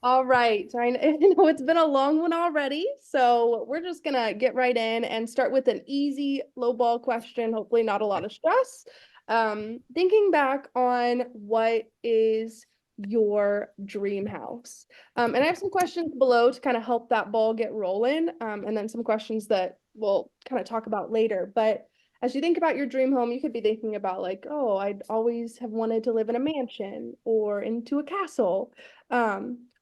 All right. I know it's been a long one already, so we're just gonna get right in and start with an easy low ball question, hopefully not a lot of stress. Thinking back on what is your dream house? And I have some questions below to kind of help that ball get rolling, and then some questions that we'll kind of talk about later. But as you think about your dream home, you could be thinking about like, oh, I'd always have wanted to live in a mansion or into a castle.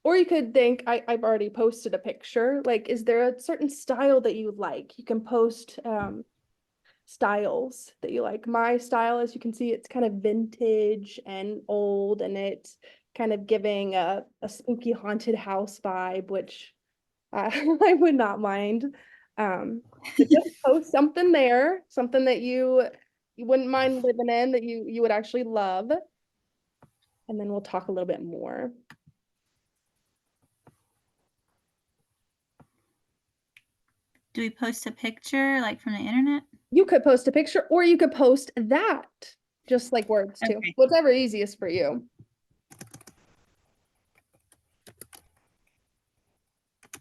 Or you could think, I've already posted a picture. Like, is there a certain style that you like? You can post styles that you like. My style, as you can see, it's kind of vintage and old, and it's kind of giving a spooky haunted house vibe, which I would not mind. But just post something there, something that you wouldn't mind living in, that you would actually love, and then we'll talk a little bit more. Do we post a picture like from the internet? You could post a picture or you could post that, just like words too. Okay. Whatever easiest for you.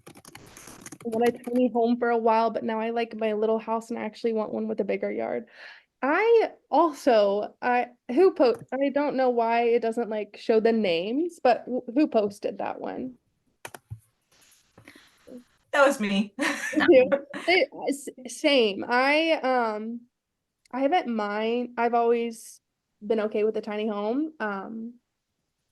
I want a tiny home for a while, but now I like my little house and I actually want one with a bigger yard. I don't know why it doesn't like show the names, but who posted that one? That was me. Same. I haven't mind. I've always been okay with a tiny home.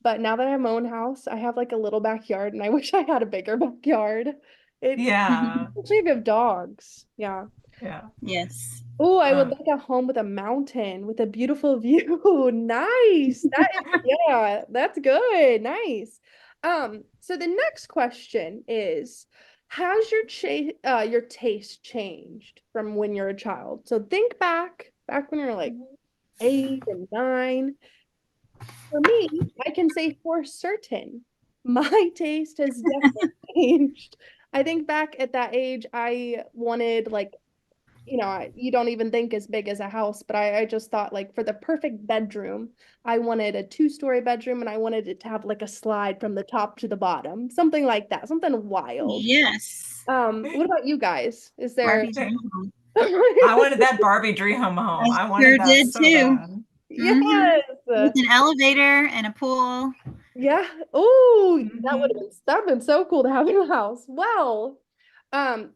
But now that I have my own house, I have like a little backyard and I wish I had a bigger backyard. Yeah. Especially if you have dogs. Yeah. Yeah. Yes. Oh, I would like a home with a mountain with a beautiful view. Nice. Yeah, that's good. Nice. So the next question is, has your taste changed from when you're a child? So think back when you're like 8 and 9. For me, I can say for certain, my taste has definitely changed. I think back at that age, I wanted like, you don't even think as big as a house, but I just thought like for the perfect bedroom, I wanted a 2-story bedroom and I wanted it to have like a slide from the top to the bottom, something like that, something wild. Yes. What about you guys? Is there? Barbie dream home. I wanted that Barbie dream home. I I wanted sure that did so too. bad. Mm-hmm. Yes. With an elevator and a pool. Yeah. Oh, Mhm. that would been so cool to have in the house. Well,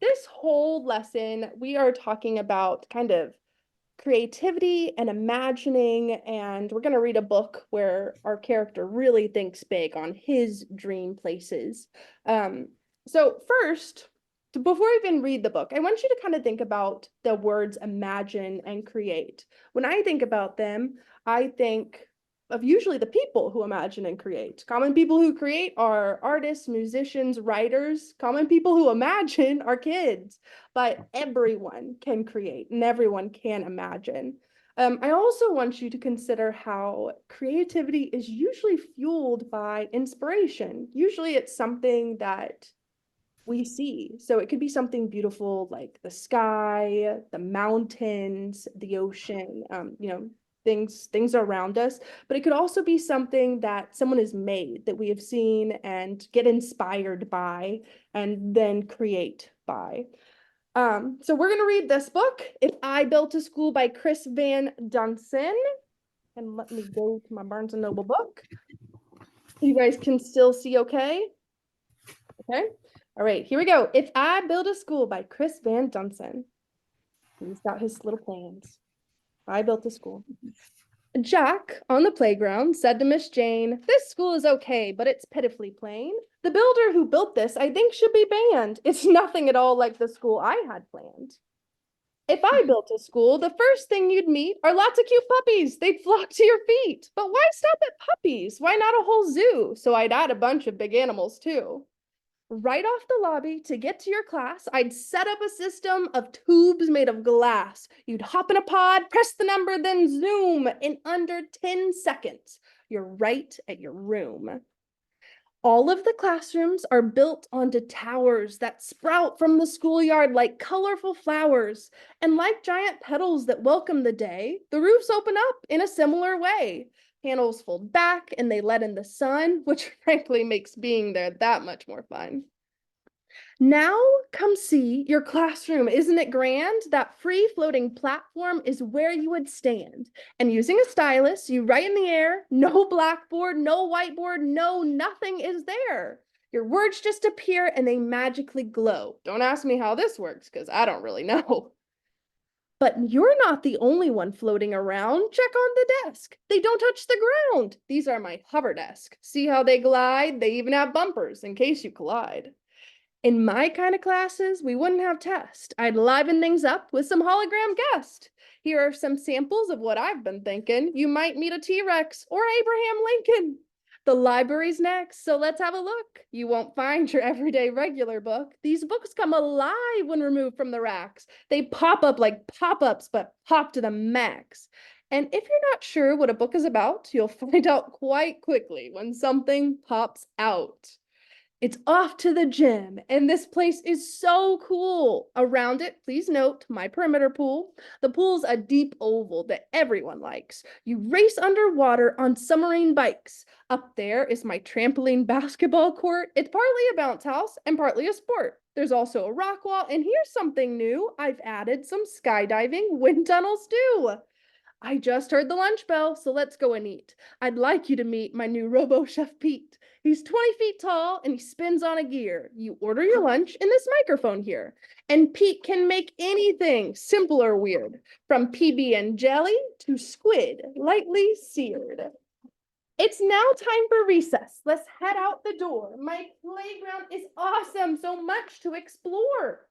this whole lesson we are talking about kind of creativity and imagining, and we're going to read a book where our character really thinks big on his dream places. Um, so first, before we even read the book, I want you to kind of think about the words imagine and create. When I think about them, I think of usually the people who imagine and create. Common people who create are artists, musicians, writers. Common people who imagine are kids, but everyone can create and everyone can imagine. I also want you to consider how creativity is usually fueled by inspiration. Usually it's something that we see. So it could be something beautiful like the sky, the mountains, the ocean, things around us, but it could also be something that someone has made that we have seen and get inspired by and then create by. So we're gonna read this book, If I Built a School by Chris Van Dunstan. And let me go to my Barnes and Noble book. You guys can still see okay? Okay. All right, here we go. If I Build a School by Chris Van Dunstan. He's got his little plans. I built a school. Jack, on the playground, said to Miss Jane, "This school is okay, but it's pitifully plain. The builder who built this, I think, should be banned. It's nothing at all like the school I had planned." If I built a school, the first thing you'd meet are lots of cute puppies. They'd flock to your feet. But why stop at puppies? Why not a whole zoo? So I'd add a bunch of big animals too. Right off the lobby to get to your class, I'd set up a system of tubes made of glass. You'd hop in a pod, press the number, then zoom. In under 10 seconds, you're right at your room. All of the classrooms are built onto towers that sprout from the schoolyard like colorful flowers. And like giant petals that welcome the day, the roofs open up in a similar way. Panels fold back and they let in the sun, which frankly makes being there that much more fun. Now come see your classroom. Isn't it grand? That free floating platform is where you would stand. And using a stylus, you write in the air, no blackboard, no whiteboard, no nothing is there. Your words just appear and they magically glow. Don't ask me how this works because I don't really know. But you're not the only one floating around. Check on the desk. They don't touch the ground. These are my hover desk. See how they glide? They even have bumpers in case you collide. In my kind of classes, we wouldn't have tests. I'd liven things up with some hologram guest. Here are some samples of what I've been thinking. You might meet a T-Rex or Abraham Lincoln. The library's next, so let's have a look. You won't find your everyday regular book. These books come alive when removed from the racks. They pop up like pop-ups, but pop to the max. And if you're not sure what a book is about, you'll find out quite quickly when something pops out. It's off to the gym, and this place is so cool. Around it, please note my perimeter pool. The pool's a deep oval that everyone likes. You race underwater on submarine bikes. Up there is my trampoline basketball court. It's partly a bounce house and partly a sport. There's also a rock wall, and here's something new. I've added some skydiving wind tunnels too. I just heard the lunch bell, so let's go and eat. I'd like you to meet my new Robo Chef Pete. He's 20 feet tall and he spins on a gear. You order your lunch in this microphone here. And Pete can make anything simple or weird, from PB and jelly to squid, lightly seared. It's now time for recess. Let's head out the door. My playground is awesome, so much to explore.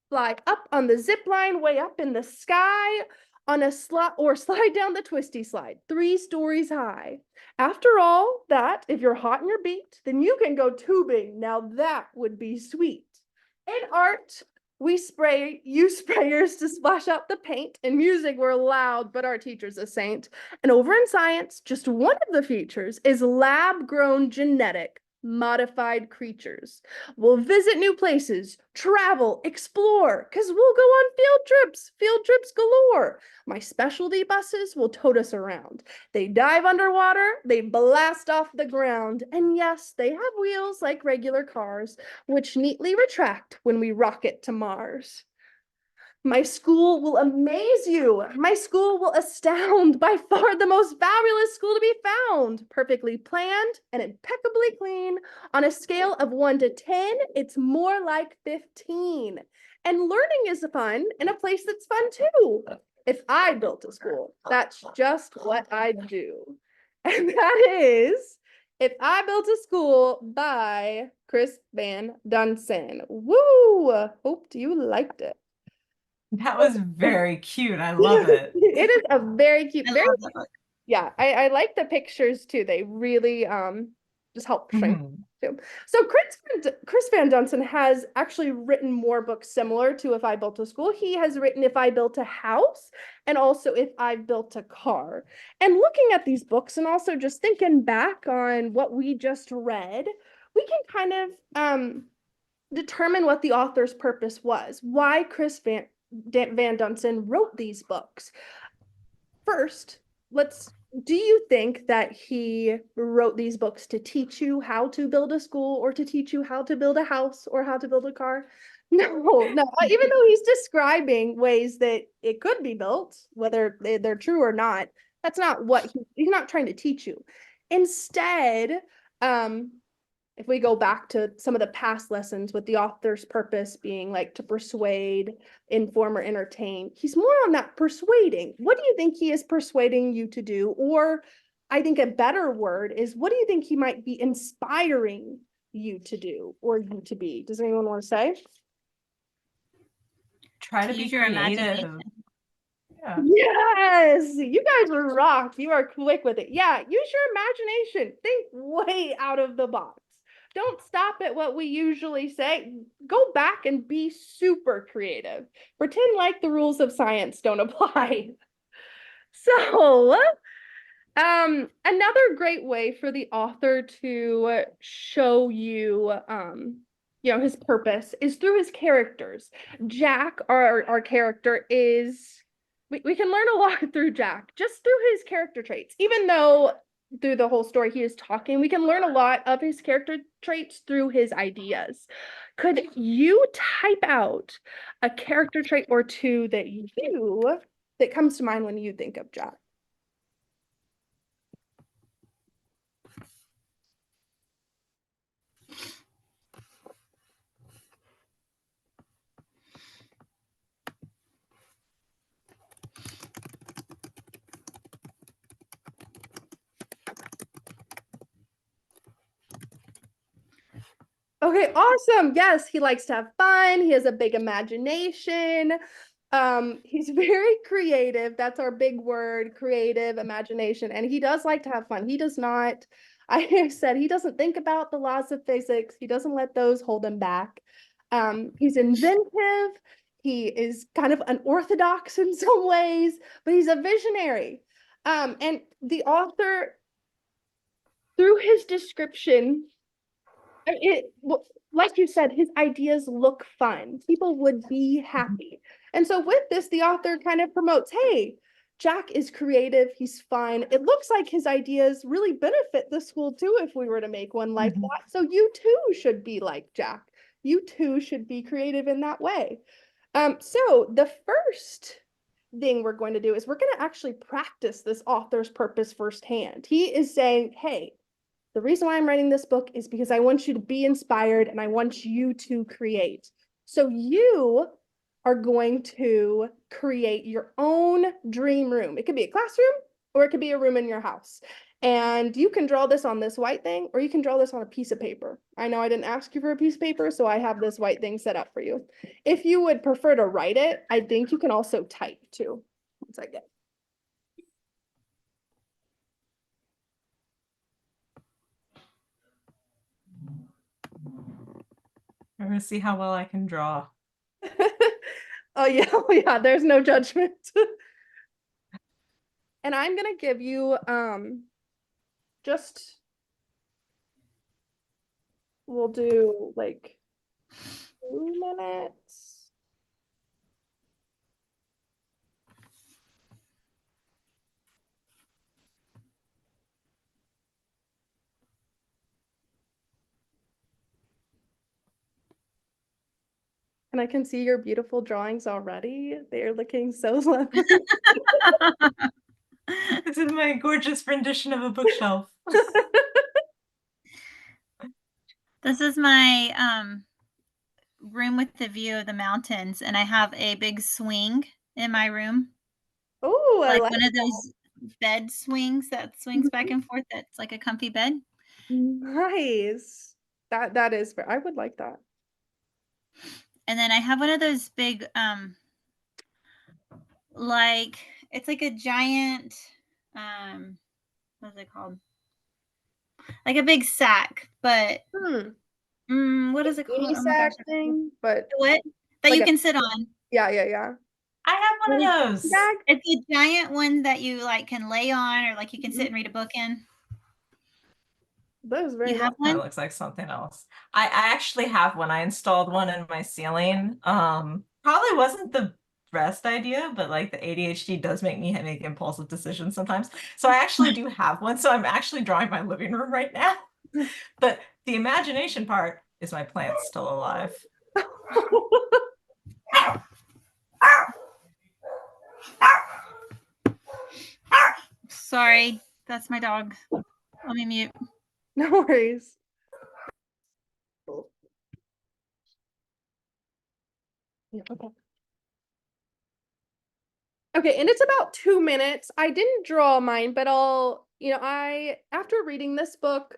Fly up on the zip line way up in the sky, on a slide down the twisty slide, 3 stories high. After all that, if you're hot in your beat, then you can go tubing. Now that would be sweet. In art, we use sprayers to splash out the paint. In music, we're loud, but our teacher's a saint. And over in science, just one of the features is lab-grown genetic modified creatures. We'll visit new places, travel, explore, because we'll go on field trips galore. My specialty buses will tote us around. They dive underwater, they blast off the ground, and yes, they have wheels like regular cars, which neatly retract when we rocket to Mars. My school will amaze you. My school will astound. By far the most fabulous school to be found. Perfectly planned and impeccably clean. On a scale of 1 to 10, it's more like 15. And learning is fun in a place that's fun too. If I built a school, that's just what I'd do. And that is If I Built a School by Chris Van Dunstan. Woo! Hope you liked it. That was very cute. I love it. It is a very cute, I very love that book. yeah. I like the pictures too. They really just help shrink Mhm. too. So Chris Van Dunstan has actually written more books similar to If I Built a School. He has written If I Built a House and also If I Built a Car. And looking at these books and also just thinking back on what we just read, we can kind of determine what the author's purpose was, why Chris Van Dunstan wrote these books. First, do you think that he wrote these books to teach you how to build a school or to teach you how to build a house or how to build a car? No. Even though he's describing ways that it could be built, whether they're true or not, that's not what he's not trying to teach you. Instead, if we go back to some of the past lessons with the author's purpose being like to persuade, inform, or entertain, he's more on that persuading. What do you think he is persuading you to do? Or I think a better word is, what do you think he might be inspiring you to do or you to be? Does anyone want to say? Try to be Use your creative. imagination. Yeah. Yes, you guys rock. You are quick with it. Yeah, use your imagination. Think way out of the box. Don't stop at what we usually say. Go back and be super creative. Pretend like the rules of science don't apply. So, another great way for the author to show you, his purpose is through his characters. Jack, our character, is we can learn a lot through Jack, just through his character traits. Even though through the whole story he is talking, we can learn a lot of his character traits through his ideas. Could you type out a character trait or two that comes to mind when you think of Jack? Okay, awesome. Yes, he likes to have fun. He has a big imagination. He's very creative. That's our big word, creative, imagination. And he does like to have fun. He does not, I have said, he doesn't think about the laws of physics. He doesn't let those hold him back. He's inventive. He is kind of unorthodox in some ways, but he's a visionary. And the author, through his description, like you said, his ideas look fun. People would be happy. And so with this, the author kind of promotes, hey, Jack is creative. He's fun. It looks like his ideas really benefit the school too, if we were to make one like that. So you too should be like Jack. You too should be creative in that way. So the first thing we're going to do is we're going to actually practice this author's purpose firsthand. He is saying, hey, the reason why I'm writing this book is because I want you to be inspired and I want you to create. So you are going to create your own dream room. It could be a classroom or it could be a room in your house. And you can draw this on this white thing or you can draw this on a piece of paper. I know I didn't ask you for a piece of paper, so I have this white thing set up for you. If you would prefer to write it, I think you can also type too. One second. I'm gonna see how well I can draw. Oh yeah, there's no judgment. And I'm gonna give you just we'll do like 2 minutes. And I can see your beautiful drawings already. They're looking so lovely. This is my gorgeous rendition of a bookshelf. This is my room with the view of the mountains, and I have a big swing in my room. Oh, I Like like one of those bed swings that swings back and forth that's like a comfy bed. nice. That is I would like that. And then I have one of those big like it's like a giant what's it called? Like a big sack, but what is it called? Mini Oh my gosh, sack thing, but what? That like you a- can sit on. yeah. I have one of those. Bag? It's a giant one that you like can lay on or like you can sit and read a book in. That was very You have That one? looks like something else. I actually have one. I installed one in my ceiling. Probably wasn't the best idea, but like the ADHD does make me make impulsive decisions sometimes. So I actually do have one. So I'm actually drawing my living room right now. But the imagination part is my plants still alive. Sorry, that's my dog. Let me mute. No worries. Yeah, okay. Okay, and it's about 2 minutes. I didn't draw mine, but after reading this book,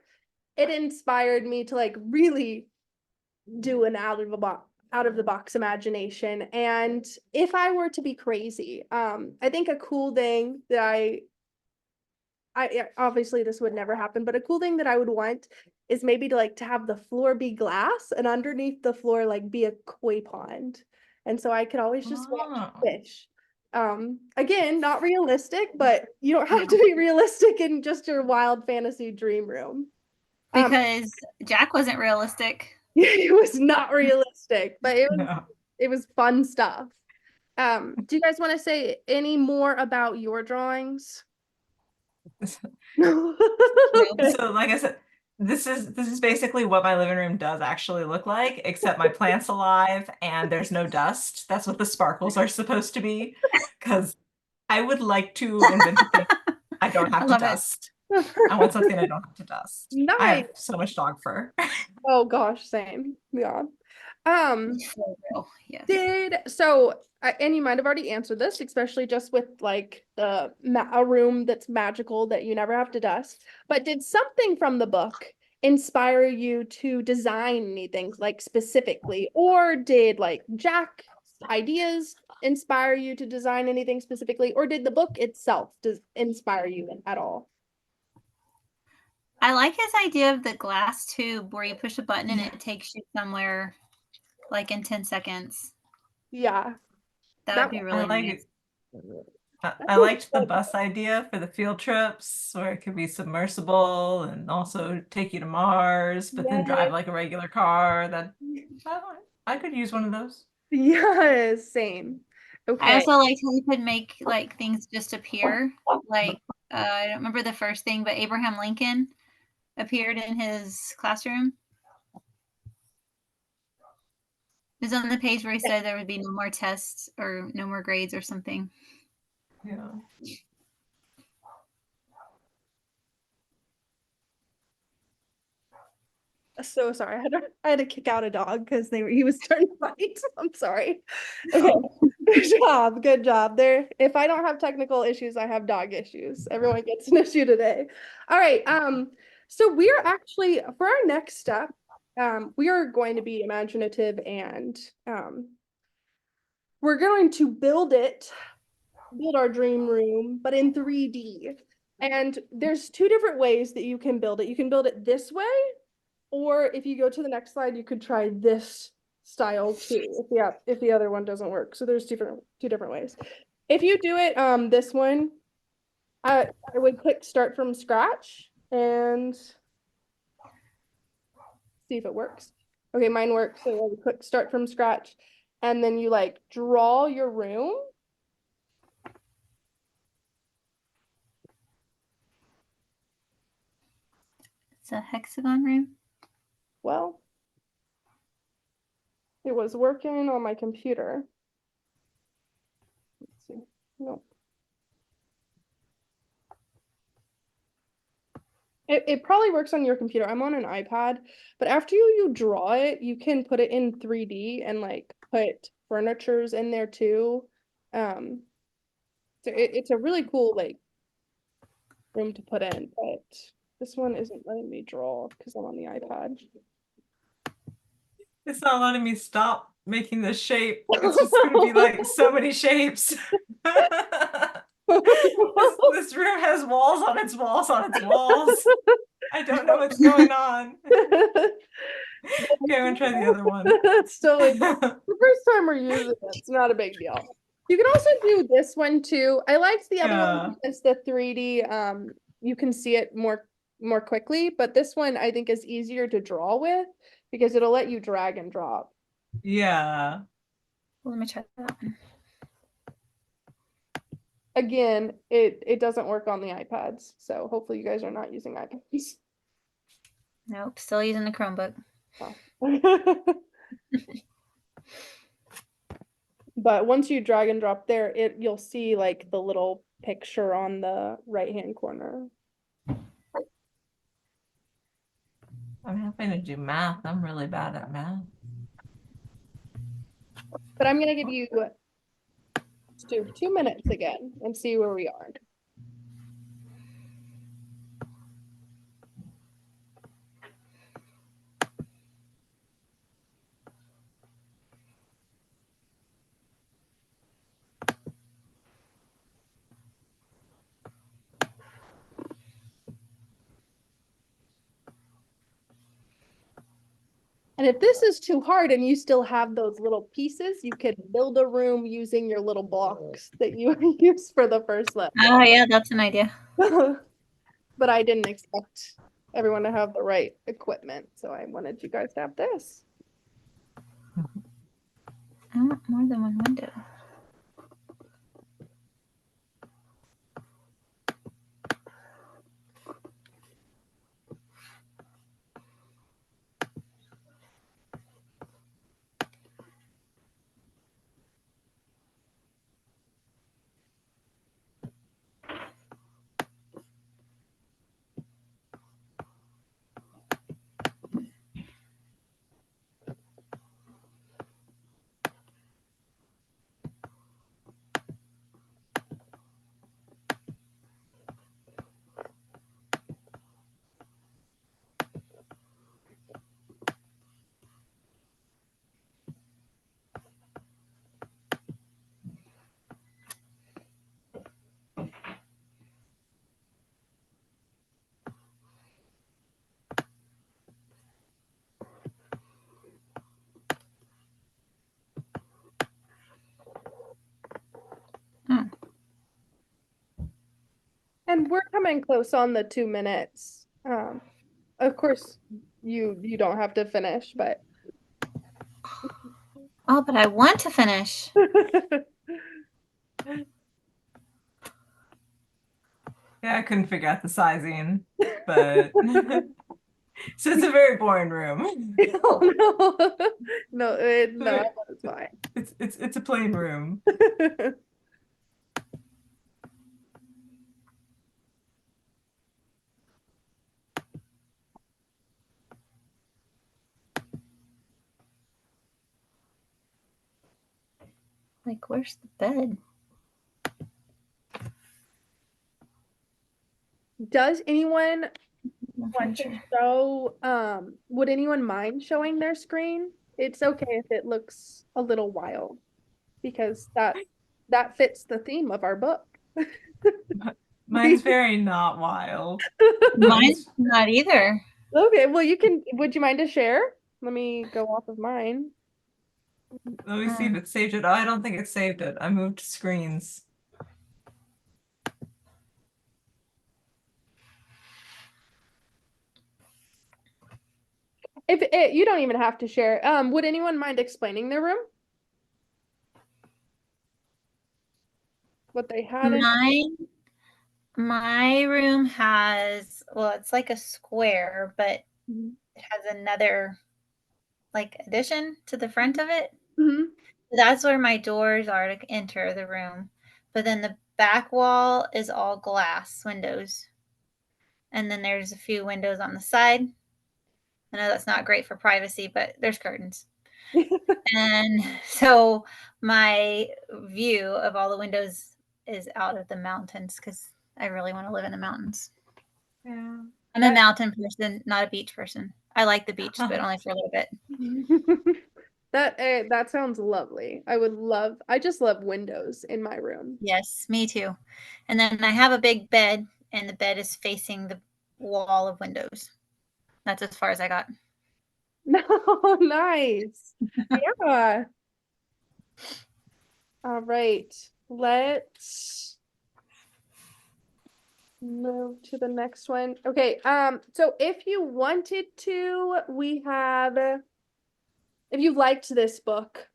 it inspired me to like really do an out of the box imagination. And if I were to be crazy, I think a cool thing that obviously this would never happen, but a cool thing that I would want is maybe to have the floor be glass and underneath the floor like be a koi pond. And so I could always just watch fish. Again, not realistic, but you don't have to be realistic in just your wild fantasy dream room. Because Jack wasn't realistic. It was not realistic, but it was fun stuff. Do you guys want to say any more about your drawings? So like I said, this is basically what my living room does actually look like, except my plant's alive and there's no dust. That's what the sparkles are supposed to be, because I would like to invent a thing I don't I have to love it. dust. I want something I don't have to dust. I Nice. have so much dog fur. Oh gosh, same. Yeah. For real, yes. And you might have already answered this, especially just with like a room that's magical that you never have to dust. But did something from the book inspire you to design anything like specifically, or did like Jack's ideas inspire you to design anything specifically, or did the book itself inspire you at all? I like his idea of the glass tube where you push a button and it takes you somewhere like in 10 seconds. Yeah. That would be I really like nice. it. I liked the bus idea for the field trips where it could be submersible and also take you to Mars, but then drive like a regular car. I could use one of those. Yeah, same. Okay. I also liked how you could make like things just appear. Like I don't remember the first thing, but Abraham Lincoln appeared in his classroom. It was on the page where he said there would be no more tests or no more grades or something. Yeah. So sorry. I had to kick out a dog because he was starting to bite. I'm sorry. Okay. Good job. Good job. If I don't have technical issues, I have dog issues. Everyone gets an issue today. All right. So we're actually for our next step, we are going to be imaginative and we're going to build our dream room, but in 3D. And there's two different ways that you can build it. You can build it this way, or if you go to the next slide, you could try this style too. If the other one doesn't work. So there's two different ways. If you do it this one, I would click start from scratch and see if it works. Okay, mine works. So I would click start from scratch and then you like draw your room. It's a hexagon room. Well, it was working on my computer. Let's see. No. It probably works on your computer. I'm on an iPad, but after you draw it, you can put it in 3D and like put furnitures in there too. So it's a really cool like room to put in, but this one isn't letting me draw because I'm on the iPad. It's not letting me stop making this shape. It's just gonna be like so many shapes. This room has walls on its walls on its walls. I don't know what's going on. Okay, I'm gonna try the other one. It's totally the first time we're using it. It's not a big deal. You can also do this one too. I liked the other one because the 3D, you can see it more quickly, but this one I think is easier to draw with because it'll let you drag and drop. Yeah. Well, let me try that one. Again, it doesn't work on the iPads, so hopefully you guys are not using iPads. Nope, still using the Chromebook. Oh. But once you drag and drop there, you'll see like the little picture on the right-hand corner. I'm having to do math. I'm really bad at math. But I'm gonna give you 2 minutes again and see where we are. And if this is too hard and you still have those little pieces, you could build a room using your little blocks that you use for the first level. Oh yeah, that's an idea. But I didn't expect everyone to have the right equipment, so I wanted you guys to have this. I want more than one window. And we're coming close on the 2 minutes. Of course, you don't have to finish, but Oh, but I want to finish. Yeah, I couldn't figure out the sizing, but so it's a very boring room. Oh, no, no, it's fine. It's a plain room. Like, where's the bed? Does anyone want to show, would anyone mind showing their screen? It's okay if it looks a little wild because that fits the theme of our book. Mine's very not wild. Mine's not either. Okay, well would you mind to share? Let me go off of mine. Let me see if it saved it. Oh, I don't think it saved it. I moved screens. You don't even have to share. Would anyone mind explaining their room? What they had in My room has, well, it's like a square, but Mhm. it has another like addition to the front of it. Mhm. That's where my doors are to enter the room. But then the back wall is all glass windows. And then there's a few windows on the side. I know that's not great for privacy, but there's curtains. And so my view of all the windows is out of the mountains because I really want to live in the mountains. Yeah. I'm a mountain person, not a beach person. I like the beach, but only for a little bit. That sounds lovely. I just love windows in my room. Yes, me too. And then I have a big bed, and the bed is facing the wall of windows. That's as far as I got. No, nice. Yeah. All right. Let's move to the next one. Okay, so if you wanted to, if you liked this book,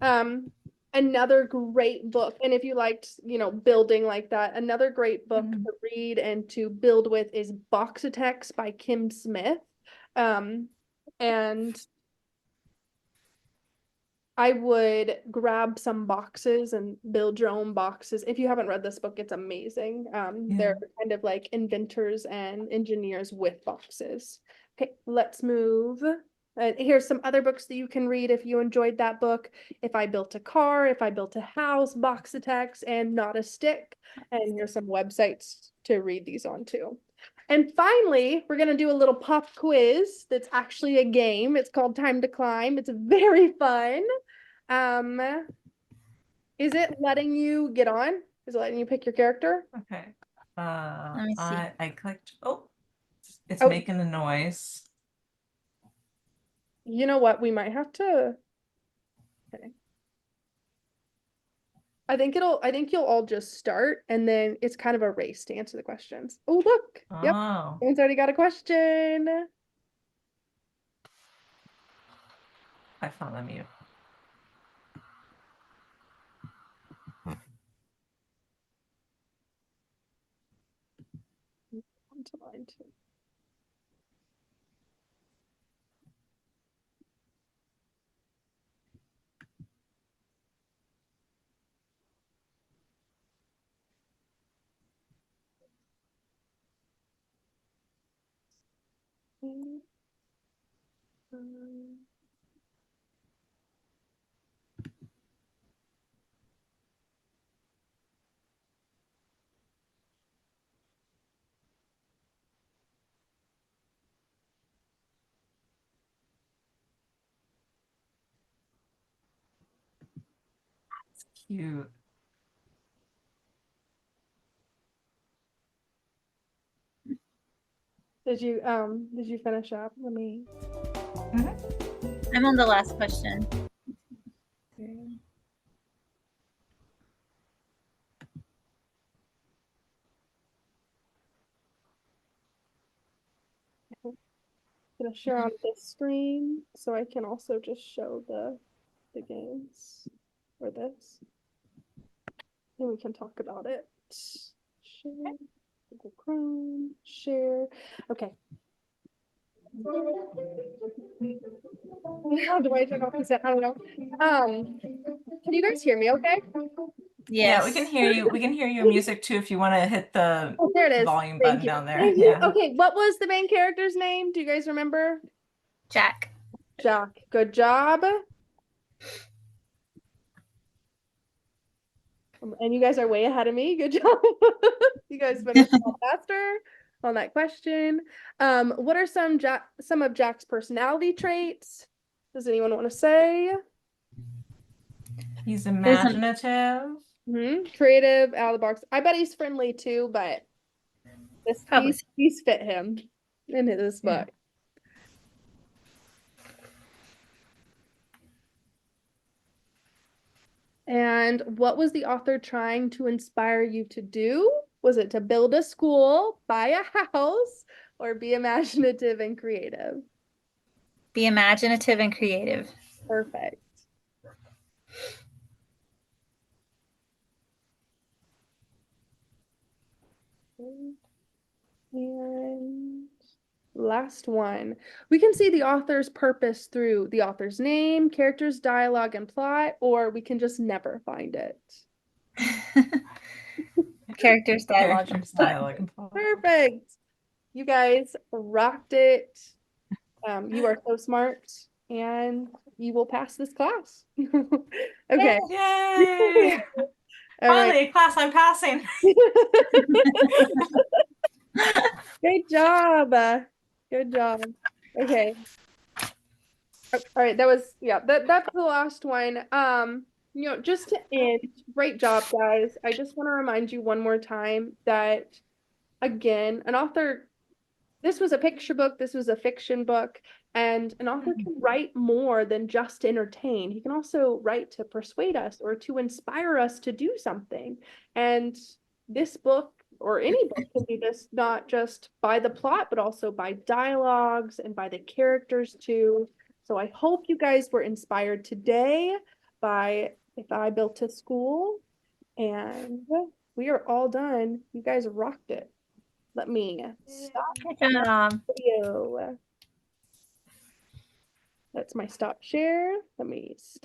another great book, and if you liked, building like that, another great book to read and to build with is Boxatex by Kim Smith. And I would grab some boxes and build your own boxes. If you haven't read this book, it's amazing. They're kind of like inventors and engineers with boxes. Okay, let's move. Here's some other books that you can read if you enjoyed that book. If I Built a Car, If I Built a House, Boxatex, and Not a Stick. And here's some websites to read these on too. And finally, we're going to do a little pop quiz that's actually a game. It's called Time to Climb. It's very fun. Is it letting you get on? Is it letting you pick your character? Okay. Let me see. I clicked. Oh, it's making a noise. You know what? We might have to. Okay. I think you'll all just start and then it's kind of a race to answer the questions. Oh, look. Yep. Oh. Someone's already got a question. I found the mute. Onto mine too. It's cute. Did you finish up? Let me. I'm on the last question. gonna share on this screen so I can also just show the games or this. And we can talk about it. Share, Google Chrome, share. Okay. How do I turn off the set? I don't know. Can you guys hear me okay? Yeah, we Yes. can hear you. We can hear your music too if you want to hit the Oh, there it is. volume Thank button you. down there. Thank you. Yeah. Okay, what was the main character's name? Do you guys remember? Jack. Jack. Good job. And you guys are way ahead of me. Good job. You guys finished a lot faster on that question. What are some of Jack's personality traits? Does anyone want to say? He's imaginative. Creative, out of the box. I bet he's friendly too, but Probably. these fit him in this Yeah. book. And what was the author trying to inspire you to do? Was it to build a school, buy a house, or be imaginative and creative? Be imaginative and creative. Perfect. And last one. We can see the author's purpose through the author's name, characters, dialogue, and plot, or we can just never find it. Characters, dialogue. Characters, dialogue, and plot. Perfect. You guys rocked it. You are so smart, and you will pass this class. Okay. Yay! All right. Finally, a class I'm passing. Great job. Good job. Okay. All right, that's the last one. Just to end, great job, guys. I just want to remind you one more time that, again, this was a picture book, this was a fiction book, and an author can write more than just to entertain. He can also write to persuade us or to inspire us to do something. And this book, or any book, can do this not just by the plot, but also by dialogues and by the characters too. So I hope you guys were inspired today by If I Built a School. And we are all done. You guys rocked it. Let me stop Good job. video. That's my stop share. Let me stop.